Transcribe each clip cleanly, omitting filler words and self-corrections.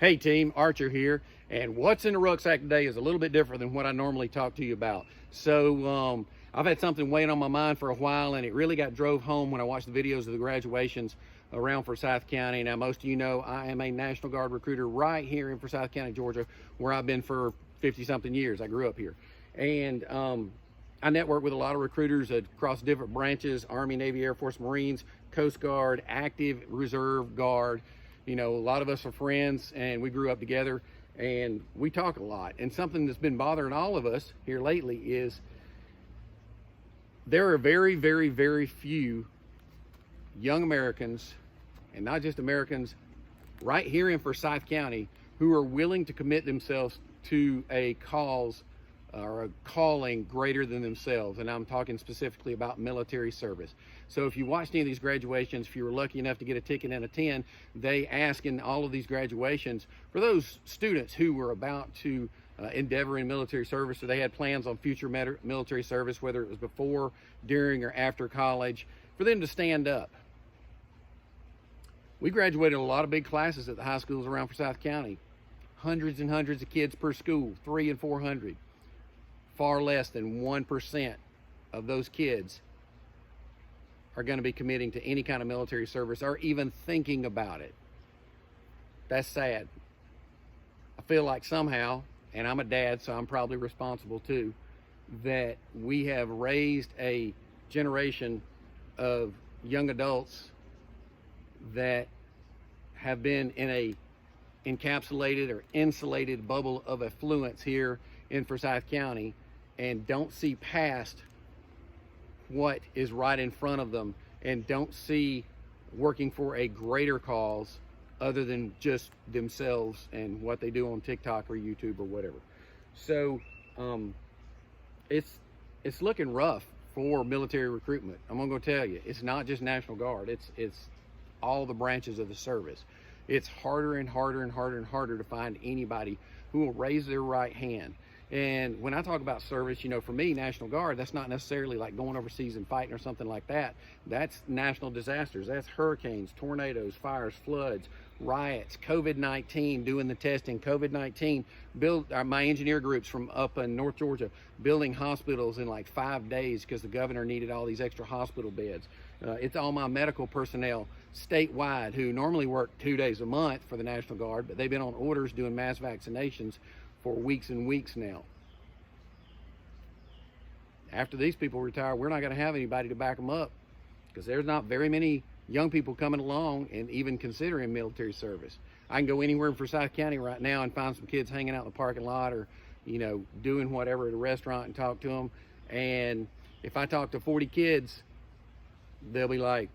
Hey team, Archer here, and what's in the rucksack today is a little bit different than what I normally talk to you about. So I've had something weighing on my mind for a while, and it really got drove home when I watched the videos of the graduations around Forsyth County. Now, most of you know I am a National Guard recruiter right here in Forsyth County, Georgia, where I've been for 50-something years. I grew up here. And I network with a lot of recruiters across different branches: Army, Navy, Air Force, Marines, Coast Guard, active reserve guard. You know, a lot of us are friends and we grew up together and we talk a lot. And something that's been bothering all of us here lately is there are very, very, very few young Americans, and not just Americans, right here in Forsyth County, who are willing to commit themselves to a cause or a calling greater than themselves. And I'm talking specifically about military service. So if you watched any of these graduations, if you were lucky enough to get a ticket and attend, they ask in all of these graduations for those students who were about to endeavor in military service, or they had plans on future military service, whether it was before, during, or after college, for them to stand up. We graduated a lot of big classes at the high schools around Forsyth County. Hundreds and hundreds of kids per school, 300 and 400. Far less than 1% of those kids are going to be committing to any kind of military service or even thinking about it. That's sad. I feel like somehow, and I'm a dad, so I'm probably responsible too, that we have raised a generation of young adults that have been in a encapsulated or insulated bubble of affluence here in Forsyth County and don't see past what is right in front of them and don't see working for a greater cause other than just themselves and what they do on TikTok or YouTube or whatever. So it's looking rough for military recruitment. I'm gonna tell you, it's not just National Guard, it's all the branches of the service. It's harder and harder and harder and harder to find anybody who will raise their right hand. And when I talk about service, you know, for me, National Guard, that's not necessarily like going overseas and fighting or something like that. That's national disasters. That's hurricanes, tornadoes, fires, floods, riots, COVID-19, doing the testing, COVID-19, my engineer groups from up in North Georgia, building hospitals in like 5 days because the governor needed all these extra hospital beds. It's all my medical personnel statewide who normally work 2 days a month for the National Guard, but they've been on orders doing mass vaccinations for weeks and weeks now. After these people retire, we're not going to have anybody to back them up because there's not very many young people coming along and even considering military service. I can go anywhere in Forsyth County right now and find some kids hanging out in the parking lot or, you know, doing whatever at a restaurant and talk to them. And if I talk to 40 kids, they'll be like,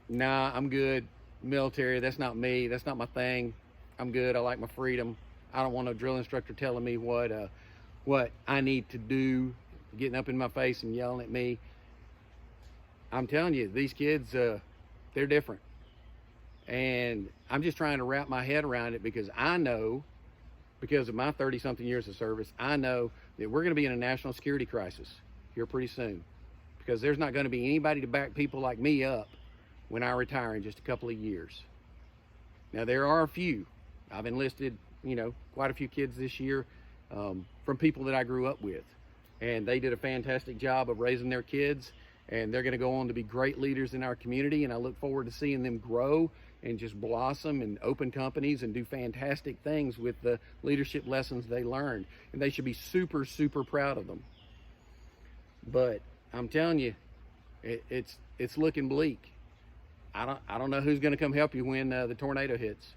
nah, I'm good. Military, that's not me. That's not my thing. I'm good. I like my freedom. I don't want a drill instructor telling me what I need to do, getting up in my face and yelling at me. I'm telling you, these kids, they're different. And I'm just trying to wrap my head around it because I know, because of my 30-something years of service, I know that we're going to be in a national security crisis here pretty soon because there's not going to be anybody to back people like me up when I retire in just a couple of years. Now, there are a few. I've enlisted, you know, quite a few kids this year from people that I grew up with. And they did a fantastic job of raising their kids. And they're going to go on to be great leaders in our community. And I look forward to seeing them grow and just blossom and open companies and do fantastic things with the leadership lessons they learned. And they should be super, super proud of them. But I'm telling you, it's looking bleak. I don't know who's going to come help you when the tornado hits.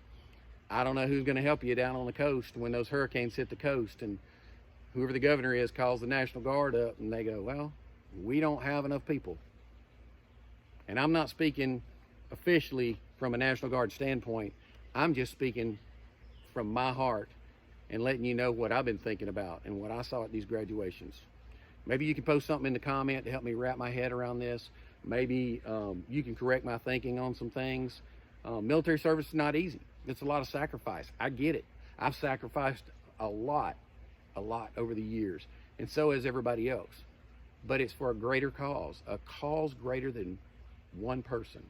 I don't know who's going to help you down on the coast when those hurricanes hit the coast and whoever the governor is calls the National Guard up and they go, well, we don't have enough people. And I'm not speaking officially from a National Guard standpoint. I'm just speaking from my heart and letting you know what I've been thinking about and what I saw at these graduations. Maybe you can post something in the comment to help me wrap my head around this. Maybe you can correct my thinking on some things. Military service is not easy. It's a lot of sacrifice. I get it. I've sacrificed a lot over the years, and so has everybody else. But it's for a greater cause, a cause greater than one person.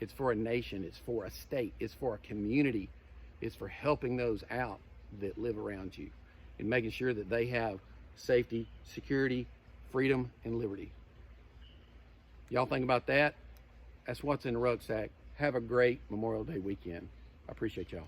It's for a nation. It's for a state. It's for a community. It's for helping those out that live around you and making sure that they have safety, security, freedom, and liberty. Y'all think about that? That's what's in the rucksack. Have a great Memorial Day weekend. I appreciate y'all.